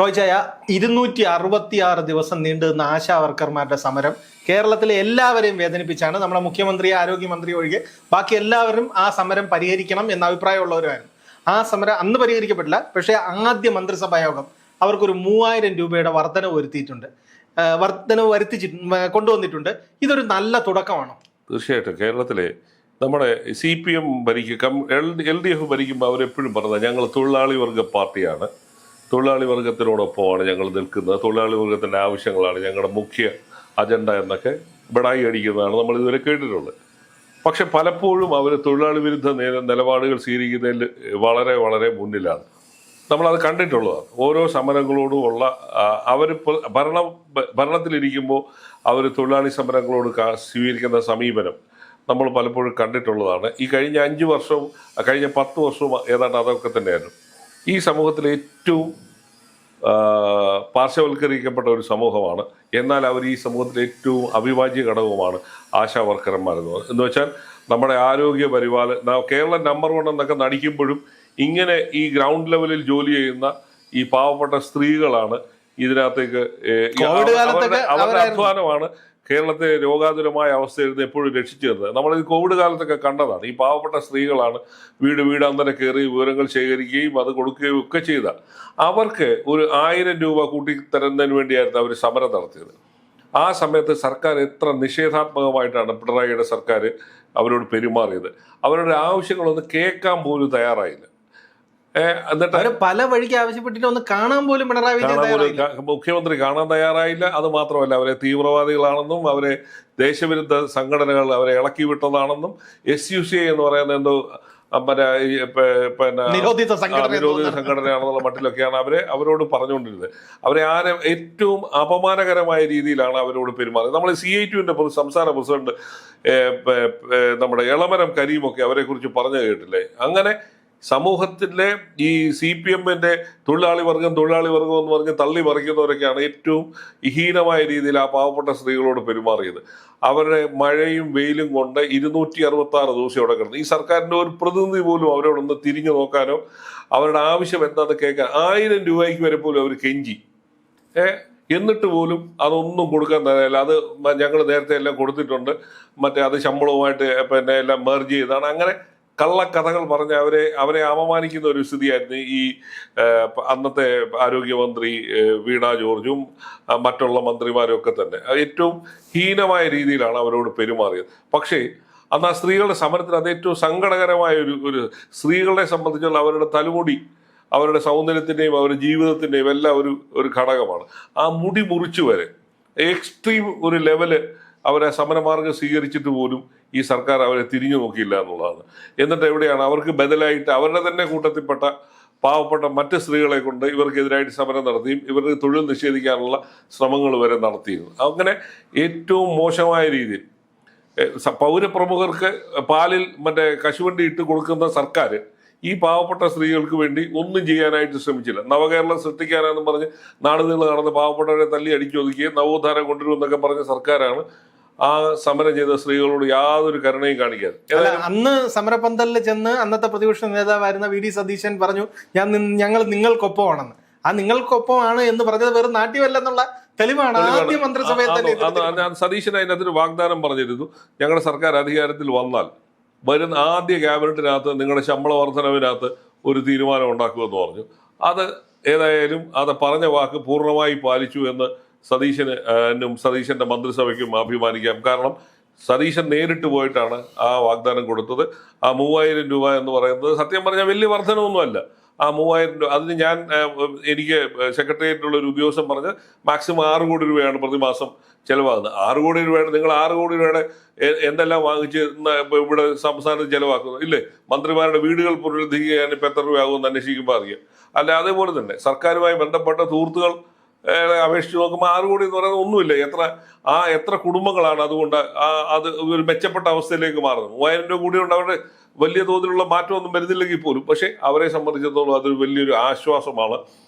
റോയ്ചായ 266 ദിവസം നീണ്ടു നിന്ന ആശാ വർക്കർമാരുടെ സമരം കേരളത്തിലെ എല്ലാവരെയും വേദനിപ്പിച്ചാണ്. നമ്മുടെ മുഖ്യമന്ത്രി, ആരോഗ്യമന്ത്രി ഒഴികെ ബാക്കി എല്ലാവരും ആ സമരം പരിഹരിക്കണം എന്ന അഭിപ്രായമുള്ളവരായിരുന്നു. ആ സമരം അന്ന് പരിഹരിക്കപ്പെട്ടില്ല. പക്ഷേ ആദ്യ മന്ത്രിസഭാ യോഗം അവർക്കൊരു 3000 രൂപയുടെ വർധനവ് കൊണ്ടുവന്നിട്ടുണ്ട്. ഇതൊരു നല്ല തുടക്കമാണോ? തീർച്ചയായിട്ടും. കേരളത്തിലെ നമ്മുടെ CPM ഭരിക്കും, LDF ഭരിക്കുമ്പോൾ അവരെപ്പോഴും പറഞ്ഞത് ഞങ്ങൾ തൊഴിലാളി വർഗ പാർട്ടിയാണ്, തൊഴിലാളി വർഗത്തിനോടൊപ്പമാണ് ഞങ്ങൾ നിൽക്കുന്നത്, തൊഴിലാളി വർഗത്തിൻ്റെ ആവശ്യങ്ങളാണ് ഞങ്ങളുടെ മുഖ്യ അജണ്ട എന്നൊക്കെ ബടായി അടിക്കുന്നതാണ് നമ്മൾ ഇതുവരെ കേട്ടിട്ടുള്ളത്. പക്ഷെ പലപ്പോഴും അവർ തൊഴിലാളി വിരുദ്ധ നിലപാടുകൾ സ്വീകരിക്കുന്നതിൽ വളരെ വളരെ മുന്നിലാണ്. നമ്മളത് കണ്ടിട്ടുള്ളതാണ്. ഓരോ സമരങ്ങളോടും ഉള്ള അവർ ഭരണത്തിലിരിക്കുമ്പോൾ അവർ തൊഴിലാളി സമരങ്ങളോട് സ്വീകരിക്കുന്ന സമീപനം നമ്മൾ പലപ്പോഴും കണ്ടിട്ടുള്ളതാണ്. ഈ കഴിഞ്ഞ 5 വർഷവും കഴിഞ്ഞ 10 വർഷവും ഏതാണ്ട് അതൊക്കെ തന്നെയായിരുന്നു. ഈ സമൂഹത്തിൽ ഏറ്റവും പാർശ്വവൽക്കരിക്കപ്പെട്ട ഒരു സമൂഹമാണ്. എന്നാൽ അവർ ഈ സമൂഹത്തിലെ ഏറ്റവും അവിഭാജ്യ ഘടകവുമാണ് ആശാ വർക്കർമാരെന്ന് വെച്ചാൽ നമ്മുടെ ആരോഗ്യ പരിപാലന കേരളം നമ്പർ 1 എന്നൊക്കെ നടിക്കുമ്പോഴും ഇങ്ങനെ ഈ ഗ്രൗണ്ട് ലെവലിൽ ജോലി ചെയ്യുന്ന ഈ പാവപ്പെട്ട സ്ത്രീകളാണ് ഇതിനകത്തേക്ക് അവരുടെ അധ്വാനമാണ് കേരളത്തെ രോഗാതുരമായ അവസ്ഥയിൽ നിന്ന് എപ്പോഴും രക്ഷിച്ചു തരുന്നത്. നമ്മൾ ഈ കോവിഡ് കാലത്തൊക്കെ കണ്ടതാണ്. ഈ പാവപ്പെട്ട സ്ത്രീകളാണ് വീടാന്തരം കയറി വിവരങ്ങൾ ശേഖരിക്കുകയും അത് കൊടുക്കുകയും ഒക്കെ ചെയ്ത അവർക്ക് ഒരു 1000 രൂപ കൂട്ടിത്തരുന്നതിന് വേണ്ടിയായിരുന്നു അവർ സമരം നടത്തിയത്. ആ സമയത്ത് സർക്കാർ എത്ര നിഷേധാത്മകമായിട്ടാണ് പിണറായിയുടെ സർക്കാർ അവരോട് പെരുമാറിയത്. അവരുടെ ആവശ്യങ്ങളൊന്നും കേൾക്കാൻ പോലും തയ്യാറായില്ല. എന്നിട്ട് പല വഴിക്ക് ആവശ്യപ്പെട്ടിട്ട് ഒന്ന് കാണാൻ പോലും മുഖ്യമന്ത്രി കാണാൻ തയ്യാറായില്ല. അത് മാത്രമല്ല, അവരെ തീവ്രവാദികളാണെന്നും അവരെ ദേശവിരുദ്ധ സംഘടനകൾ അവരെ ഇളക്കി വിട്ടതാണെന്നും SUCI എന്ന് പറയുന്ന എന്തോ പിന്നെ നിരോധിത സംഘടനയാണെന്നുള്ള മട്ടിലൊക്കെയാണ് അവരോട് പറഞ്ഞുകൊണ്ടിരുന്നത്. അവരെ ഏറ്റവും അപമാനകരമായ രീതിയിലാണ് അവരോട് പെരുമാറിയത്. നമ്മൾ CITUവിന്റെ സംസ്ഥാന പ്രസിഡന്റ് നമ്മുടെ എളമരം കരീമൊക്കെ അവരെ കുറിച്ച് പറഞ്ഞു കേട്ടില്ലേ? അങ്ങനെ സമൂഹത്തിലെ ഈ CPMന്റെ തൊഴിലാളി വർഗം എന്ന് പറഞ്ഞ് തള്ളി മറിക്കുന്നവരൊക്കെയാണ് ഏറ്റവും ഹീനമായ രീതിയിൽ ആ പാവപ്പെട്ട സ്ത്രീകളോട് പെരുമാറിയത്. അവരുടെ മഴയും വെയിലും കൊണ്ട് 266 ദിവസം അവിടെ കിടന്നു. ഈ സർക്കാരിന്റെ ഒരു പ്രതിനിധി പോലും അവരോടൊന്ന് തിരിഞ്ഞു നോക്കാനോ അവരുടെ ആവശ്യം എന്താണെന്ന് കേൾക്കാൻ 1000 രൂപയ്ക്ക് വരെ പോലും അവർ കെഞ്ചി. എന്നിട്ട് പോലും അതൊന്നും കൊടുക്കാൻ തയ്യാറില്ല. അത് ഞങ്ങൾ നേരത്തെ എല്ലാം കൊടുത്തിട്ടുണ്ട്, അത് ശമ്പളവുമായിട്ട് എല്ലാം മെർജ് ചെയ്താണ്. അങ്ങനെ കള്ളക്കഥകൾ പറഞ്ഞ് അവരെ അപമാനിക്കുന്ന ഒരു സ്ഥിതിയായിരുന്നു ഈ അന്നത്തെ ആരോഗ്യമന്ത്രി വീണ ജോർജും മറ്റുള്ള മന്ത്രിമാരും ഒക്കെ തന്നെ. ഏറ്റവും ഹീനമായ രീതിയിലാണ് അവരോട് പെരുമാറിയത്. പക്ഷേ അന്ന് ആ സ്ത്രീകളുടെ സമരത്തിന് അത് ഏറ്റവും സങ്കടകരമായ ഒരു സ്ത്രീകളെ സംബന്ധിച്ചുള്ള അവരുടെ തലമുടി, അവരുടെ സൗന്ദര്യത്തിൻ്റെയും അവരുടെ ജീവിതത്തിൻ്റെയും എല്ലാം ഒരു ഘടകമാണ്. ആ മുടി മുറിച്ചു വരെ എക്സ്ട്രീം ഒരു ലെവല് അവരെ സമരമാർഗം സ്വീകരിച്ചിട്ട് പോലും ഈ സർക്കാർ അവരെ തിരിഞ്ഞു നോക്കിയില്ല എന്നുള്ളതാണ്. എന്നിട്ട് എവിടെയാണ് അവർക്ക് ബദലായിട്ട് അവരുടെ തന്നെ കൂട്ടത്തിൽപ്പെട്ട പാവപ്പെട്ട മറ്റ് സ്ത്രീകളെ കൊണ്ട് ഇവർക്കെതിരായിട്ട് സമരം നടത്തിയും ഇവർക്ക് തൊഴിൽ നിഷേധിക്കാനുള്ള ശ്രമങ്ങൾ വരെ നടത്തിയിരുന്നു. അങ്ങനെ ഏറ്റവും മോശമായ രീതിയിൽ പൗരപ്രമുഖർക്ക് പാലിൽ കശുവണ്ടി ഇട്ട് കൊടുക്കുന്ന സർക്കാർ ഈ പാവപ്പെട്ട സ്ത്രീകൾക്ക് വേണ്ടി ഒന്നും ചെയ്യാനായിട്ട് ശ്രമിച്ചില്ല. നവകേരളം സൃഷ്ടിക്കാനെന്നും പറഞ്ഞ് നാടുനീളം നടന്ന് പാവപ്പെട്ടവരെ തല്ലി അടിച്ചൊതുക്കുകയും നവോത്ഥാനം കൊണ്ടുവരുമെന്നൊക്കെ പറഞ്ഞ സർക്കാരാണ് ആ സമരം ചെയ്ത സ്ത്രീകളോട് യാതൊരു കരുണയും കാണിക്കാതെ. അന്ന് സമരപന്തലിൽ ചെന്ന് അന്നത്തെ പ്രതിപക്ഷ നേതാവായിരുന്ന VD സതീശൻ പറഞ്ഞു, ഞങ്ങൾ നിങ്ങൾക്കൊപ്പമാണെന്ന്. ആ നിങ്ങൾക്കൊപ്പമാണ് എന്ന് പറഞ്ഞത് വെറും നാട്യമല്ലെന്നുള്ള തെളിവാണ്. ആദ്യ മന്ത്രിസഭയിൽ സതീശൻ അതിനകത്തൊരു വാഗ്ദാനം പറഞ്ഞിരുന്നു, ഞങ്ങളുടെ സർക്കാർ അധികാരത്തിൽ വന്നാൽ വരുന്ന ആദ്യ ക്യാബിനറ്റിനകത്ത് നിങ്ങളുടെ ശമ്പള വർധനവിനകത്ത് ഒരു തീരുമാനം ഉണ്ടാക്കുമെന്ന് പറഞ്ഞു. അത് ഏതായാലും അത് പറഞ്ഞ വാക്ക് പൂർണ്ണമായി പാലിച്ചു എന്ന് സതീശന്റെ മന്ത്രിസഭയ്ക്കും അഭിമാനിക്കാം. കാരണം സതീശൻ നേരിട്ട് പോയിട്ടാണ് ആ വാഗ്ദാനം കൊടുത്തത്. ആ 3000 രൂപ എന്ന് പറയുന്നത് സത്യം പറഞ്ഞാൽ വലിയ വർധനമൊന്നുമല്ല. ആ 3000 രൂപ അതിന് എനിക്ക് സെക്രട്ടേറിയറ്റിലുള്ള ഒരു ഉദ്യോഗസ്ഥൻ പറഞ്ഞ് മാക്സിമം 6 കോടി രൂപയാണ് പ്രതിമാസം ചെലവാകുന്നത്. 6 കോടി രൂപയുടെ നിങ്ങൾ 6 കോടി രൂപയുടെ എന്തെല്ലാം വാങ്ങിച്ച് ഇവിടെ സംസ്ഥാനത്ത് ചെലവാക്കുന്നു ഇല്ലേ? മന്ത്രിമാരുടെ വീടുകൾ പുനരുദ്ധരിക്കാൻ ഇപ്പം എത്ര രൂപയാകുമെന്ന് അന്വേഷിക്കുമ്പോൾ അറിയാം. അല്ല, അതേപോലെ തന്നെ സർക്കാരുമായി ബന്ധപ്പെട്ട സുഹൃത്തുക്കൾ അപേക്ഷിച്ച് നോക്കുമ്പോൾ 6 കോടി എന്ന് പറയുന്നത് ഒന്നുമില്ല. എത്ര കുടുംബങ്ങളാണ് അതുകൊണ്ട് അത് ഒരു മെച്ചപ്പെട്ട അവസ്ഥയിലേക്ക് മാറുന്നത്. 3000 രൂപ കൂടിയുണ്ട് അവരുടെ വലിയ തോതിലുള്ള മാറ്റമൊന്നും വരുന്നില്ലെങ്കിൽ പോലും. പക്ഷെ അവരെ സംബന്ധിച്ചിടത്തോളം അതൊരു വലിയൊരു ആശ്വാസമാണ്.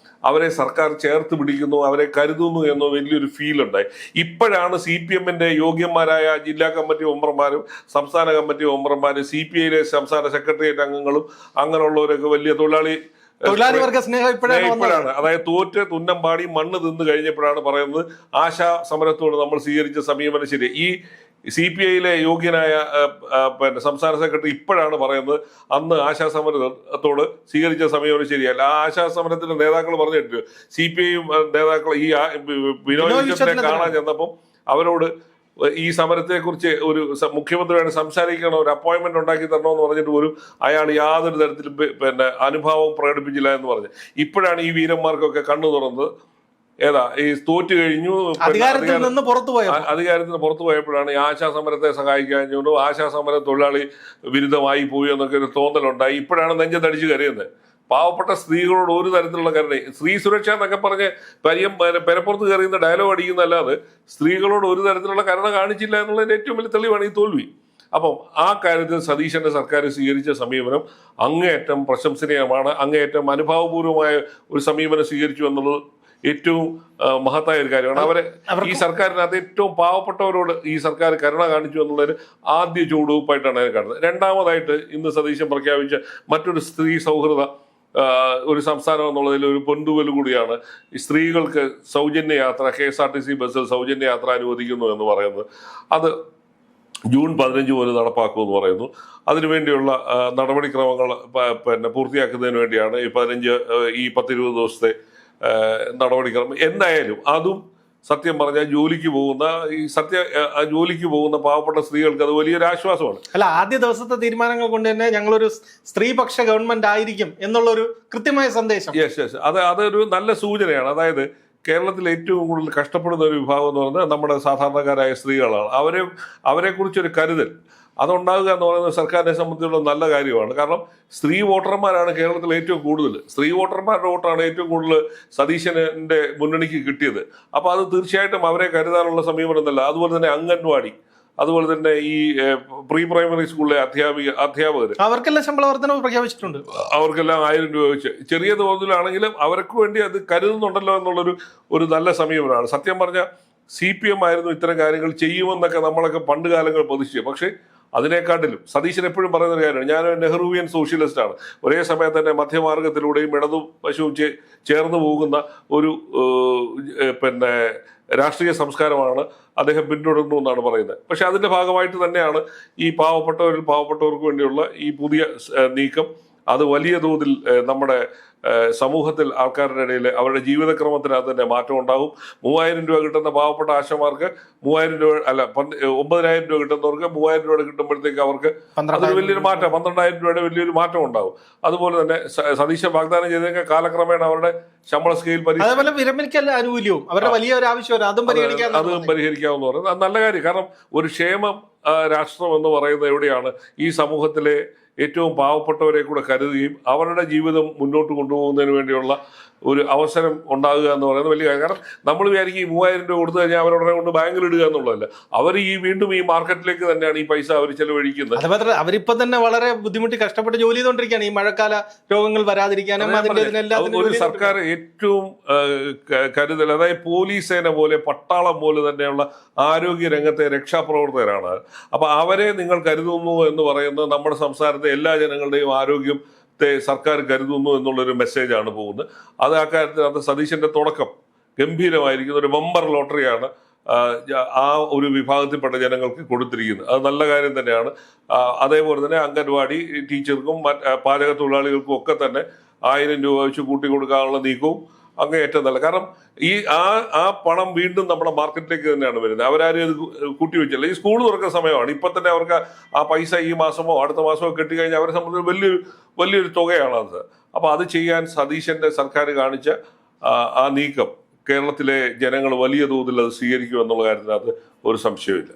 അവരെ സർക്കാർ ചേർത്ത് പിടിക്കുന്നു, അവരെ കരുതുന്നു എന്നോ വലിയൊരു ഫീൽ ഉണ്ടായി. ഇപ്പോഴാണ് CPMന്റെ യോഗ്യന്മാരായ ജില്ലാ കമ്മിറ്റി മെമ്പർമാരും സംസ്ഥാന കമ്മിറ്റി മെമ്പർമാരും CPIയിലെ സംസ്ഥാന സെക്രട്ടേറിയറ്റ് അംഗങ്ങളും അങ്ങനെയുള്ളവരൊക്കെ വലിയ തൊഴിലാളി തൊഴിലാളി വർഗ സ്നേഹം ഇപ്പോഴാണ്, അതായത് തോറ്റ് തുന്നമ്പാടി മണ്ണ് തിന്ന് കഴിഞ്ഞപ്പോഴാണ് പറയുന്നത് ആശാ സമരത്തോട് നമ്മൾ സ്വീകരിച്ച സമീപനം ശരി. ഈ CPI-യിലെ യോഗ്യനായ സംസ്ഥാന സെക്രട്ടറി ഇപ്പോഴാണ് പറയുന്നത് അന്ന് ആശാ സമരത്തോട് സ്വീകരിച്ച സമീപനം ശരിയല്ല. ആ ആശാ സമരത്തിന്റെ നേതാക്കൾ പറഞ്ഞിട്ട് CPI നേതാക്കൾ ഈ ബിനോയ് വിശ്വത്തിനെ കാണാൻ ചെന്നപ്പം അവരോട് ഈ സമരത്തെ കുറിച്ച് ഒരു മുഖ്യമന്ത്രിയോട് സംസാരിക്കണം, ഒരു അപ്പോയിന്റ്മെന്റ് ഉണ്ടാക്കി തരണമെന്ന് പറഞ്ഞിട്ട് പോലും അയാൾ യാതൊരു തരത്തിലും അനുഭാവം പ്രകടിപ്പിച്ചില്ല എന്ന് പറഞ്ഞു. ഇപ്പോഴാണ് ഈ വീരന്മാർക്കൊക്കെ കണ്ണു തുറന്നത്. ഏതാ ഈ തോറ്റു കഴിഞ്ഞു, അധികാരത്തിൽ നിന്ന് പുറത്തു പോയപ്പോഴാണ് ഈ ആശാ സമരത്തെ സഹായിക്കാഞ്ഞുകൊണ്ടു ആശാ സമരം തൊഴിലാളി വിരുദ്ധമായി പോയി എന്നൊക്കെ ഒരു തോന്നലുണ്ടായി. ഇപ്പോഴാണ് നെഞ്ചത്തടിച്ച് കരയുന്നത്. പാവപ്പെട്ട സ്ത്രീകളോട് ഒരു തരത്തിലുള്ള കരുണ, സ്ത്രീ സുരക്ഷ എന്നൊക്കെ പറഞ്ഞ് പെരപ്പുറത്ത് കയറിയുന്ന ഡയലോഗ് അടിക്കുന്നതല്ലാതെ സ്ത്രീകളോട് ഒരു തരത്തിലുള്ള കരുണ കാണിച്ചില്ല എന്നുള്ളതിന്റെ ഏറ്റവും വലിയ തെളിവാണ് ഈ തോൽവി. അപ്പം ആ കാര്യത്തിൽ സതീശന്റെ സർക്കാർ സ്വീകരിച്ച സമീപനം അങ്ങേയറ്റം പ്രശംസനീയമാണ്. അങ്ങേയറ്റം അനുഭാവപൂർവമായ ഒരു സമീപനം സ്വീകരിച്ചു എന്നുള്ളത് ഏറ്റവും മഹത്തായ ഒരു കാര്യമാണ്. ഈ സർക്കാരിനകത്ത് ഏറ്റവും പാവപ്പെട്ടവരോട് ഈ സർക്കാർ കരുണ കാണിച്ചു എന്നുള്ളൊരു ആദ്യ ചുവടുവയ്പ്പായിട്ടാണ് അതിനെ കാണുന്നത്. രണ്ടാമതായിട്ട് ഇന്ന് സതീശൻ പ്രഖ്യാപിച്ച മറ്റൊരു സ്ത്രീ സൗഹൃദ ഒരു സംസ്ഥാനം എന്നുള്ളതിൽ ഒരു പൊൻതൂവൽ കൂടിയാണ് ഈ സ്ത്രീകൾക്ക് സൗജന്യ യാത്ര, KSRTC ബസ്സിൽ സൗജന്യ യാത്ര അനുവദിക്കുന്നു എന്ന് പറയുന്നത്. അത് ജൂൺ 15 മുതൽ നടപ്പാക്കുമെന്ന് പറയുന്നു. അതിനുവേണ്ടിയുള്ള നടപടിക്രമങ്ങൾ പൂർത്തിയാക്കുന്നതിന് വേണ്ടിയാണ് ഈ 10-20 ദിവസത്തെ നടപടിക്രമം. എന്തായാലും അതും സത്യം പറഞ്ഞാൽ ജോലിക്ക് പോകുന്ന പാവപ്പെട്ട സ്ത്രീകൾക്ക് അത് വലിയൊരു ആശ്വാസമാണ്. അല്ല, ആദ്യ ദിവസത്തെ തീരുമാനങ്ങൾ കൊണ്ട് തന്നെ ഞങ്ങളൊരു സ്ത്രീപക്ഷ ഗവൺമെന്റ് ആയിരിക്കും എന്നുള്ളൊരു കൃത്യമായ സന്ദേശം. യെസ് അതൊരു നല്ല സൂചനയാണ്. അതായത് കേരളത്തിൽ ഏറ്റവും കൂടുതൽ കഷ്ടപ്പെടുന്ന ഒരു വിഭാഗം എന്ന് പറയുന്നത് നമ്മുടെ സാധാരണക്കാരായ സ്ത്രീകളാണ്. അവരെ കുറിച്ചൊരു കരുതൽ അതുണ്ടാകുക എന്ന് പറയുന്നത് സർക്കാരിനെ സംബന്ധിച്ചുള്ള നല്ല കാര്യമാണ്. കാരണം സ്ത്രീ വോട്ടർമാരാണ് കേരളത്തിൽ ഏറ്റവും കൂടുതൽ. സ്ത്രീ വോട്ടർമാരുടെ വോട്ടാണ് ഏറ്റവും കൂടുതൽ സതീശന്റെ മുന്നണിക്ക് കിട്ടിയത്. അപ്പൊ അത് തീർച്ചയായിട്ടും അവരെ കരുതാനുള്ള സമീപനം എന്നല്ല. അതുപോലെ തന്നെ അംഗൻവാടി, അതുപോലെ തന്നെ ഈ പ്രീ പ്രൈമറി സ്കൂളിലെ അധ്യാപകർ അവർക്കെല്ലാം ശമ്പള വർധന പ്രഖ്യാപിച്ചിട്ടുണ്ട്. അവർക്കെല്ലാം 1000 രൂപ വെച്ച് ചെറിയ തോതിലാണെങ്കിലും അവർക്ക് വേണ്ടി അത് കരുതുന്നുണ്ടല്ലോ എന്നുള്ളൊരു നല്ല സമീപനമാണ്. സത്യം പറഞ്ഞാൽ CPM ആയിരുന്നു ഇത്തരം കാര്യങ്ങൾ ചെയ്യുമെന്നൊക്കെ നമ്മളൊക്കെ പണ്ട് കാലങ്ങൾ പ്രതീക്ഷിച്ചു. പക്ഷേ അതിനെക്കാട്ടിലും സതീശൻ എപ്പോഴും പറയുന്ന ഒരു കാര്യമാണ്, ഞാൻ നെഹ്റുവിയൻ സോഷ്യലിസ്റ്റ് ആണ്. ഒരേ സമയത്ത് തന്നെ മധ്യമാർഗത്തിലൂടെയും ഇടതും വശവും ചേർന്ന് പോകുന്ന ഒരു രാഷ്ട്രീയ സംസ്കാരമാണ് അദ്ദേഹം പിന്തുടർന്നു എന്നാണ് പറയുന്നത്. പക്ഷെ അതിന്റെ ഭാഗമായിട്ട് തന്നെയാണ് ഈ പാവപ്പെട്ടവർക്ക് വേണ്ടിയുള്ള ഈ പുതിയ നീക്കം. അത് വലിയ തോതിൽ നമ്മുടെ സമൂഹത്തിൽ ആൾക്കാരുടെ ഇടയിൽ അവരുടെ ജീവിതക്രമത്തിനകത്ത് തന്നെ മാറ്റം ഉണ്ടാകും. 3000 രൂപ കിട്ടുന്ന പാവപ്പെട്ട ആശമാർക്ക് 3000 രൂപ അല്ല 9000 രൂപ കിട്ടുന്നവർക്ക് 3000 രൂപ കിട്ടുമ്പോഴത്തേക്ക് അവർക്ക് അതൊരു വലിയൊരു മാറ്റം, 12000 രൂപയുടെ വലിയൊരു മാറ്റം ഉണ്ടാകും. അതുപോലെ തന്നെ സതീശൻ വാഗ്ദാനം ചെയ്തതൊക്കെ കാലക്രമേണ അവരുടെ ശമ്പള സ്കെയിൽ ആനുകൂല്യവും അവരുടെ വലിയ ഒരു ആവശ്യം അതും പരിഹരിക്കാമെന്ന് പറയുന്നത് അത് നല്ല കാര്യം. കാരണം ഒരു ക്ഷേമം രാഷ്ട്രം എന്ന് പറയുന്നത് എവിടെയാണ്? ഈ സമൂഹത്തിലെ ഏറ്റവും പാവപ്പെട്ടവരെ കൂടെ കരുതുകയും അവരുടെ ജീവിതം മുന്നോട്ട് കൊണ്ടുപോകുന്നതിന് വേണ്ടിയുള്ള ഒരു അവസരം ഉണ്ടാകുക എന്ന് പറയുന്നത് വലിയ കാര്യം. കാരണം നമ്മൾ വിചാരിക്കും ഈ 3000 രൂപ കൊടുത്തു കഴിഞ്ഞാൽ അവരുടെ കൊണ്ട് ബാങ്കിൽ ഇടുക എന്നുള്ളതല്ല. അവർ വീണ്ടും ഈ മാർക്കറ്റിലേക്ക് തന്നെയാണ് ഈ പൈസ അവർ ചെലവഴിക്കുന്നത്. അതുമാത്രമല്ല അവരിപ്പം തന്നെ വളരെ ബുദ്ധിമുട്ടി കഷ്ടപ്പെട്ട് ജോലി ചെയ്തുകൊണ്ടിരിക്കുകയാണ് ഈ മഴക്കാല രോഗങ്ങൾ വരാതിരിക്കാനും. ഒരു സർക്കാർ ഏറ്റവും കരുതൽ, അതായത് പോലീസ് സേന പോലെ പട്ടാളം പോലെ തന്നെയുള്ള ആരോഗ്യ രംഗത്തെ രക്ഷാപ്രവർത്തകരാണ്. അപ്പൊ അവരെ നിങ്ങൾ കരുതുന്നു എന്ന് പറയുന്നത് നമ്മുടെ സംസ്ഥാനത്തെ എല്ലാ ജനങ്ങളുടെയും ആരോഗ്യം സർക്കാർ കരുതുന്നു എന്നുള്ളൊരു മെസ്സേജാണ് പോകുന്നത്. അത് ആ കാര്യത്തിൽ സതീശന്റെ തുടക്കം ഗംഭീരമായിരിക്കുന്ന ഒരു ബമ്പർ ലോട്ടറിയാണ് ആ ഒരു വിഭാഗത്തിൽപ്പെട്ട ജനങ്ങൾക്ക് കൊടുത്തിരിക്കുന്നത്. അത് നല്ല കാര്യം തന്നെയാണ്. അതേപോലെ തന്നെ അംഗൻവാടി ടീച്ചർക്കും പാചക തൊഴിലാളികൾക്കും ഒക്കെ തന്നെ 1000 രൂപ വെച്ച് കൂട്ടി കൊടുക്കാനുള്ള നീക്കവും അങ്ങേയറ്റം നല്ല. കാരണം ആ പണം വീണ്ടും നമ്മുടെ മാർക്കറ്റിലേക്ക് തന്നെയാണ് വരുന്നത്. അവരാരും ഇത് കൂട്ടിവെച്ചില്ല. ഈ സ്കൂൾ തുറക്കുന്ന സമയമാണ്. ഇപ്പൊ തന്നെ അവർക്ക് ആ പൈസ ഈ മാസമോ അടുത്ത മാസമോ കെട്ടിക്കഴിഞ്ഞാൽ അവരെ സംബന്ധിച്ച് വലിയൊരു തുകയാണ് അത്. അപ്പൊ അത് ചെയ്യാൻ സതീശന്റെ സർക്കാർ കാണിച്ച ആ നീക്കം കേരളത്തിലെ ജനങ്ങൾ വലിയ തോതിൽ അത് സ്വീകരിക്കും എന്നുള്ള കാര്യത്തിനകത്ത് ഒരു സംശയമില്ല.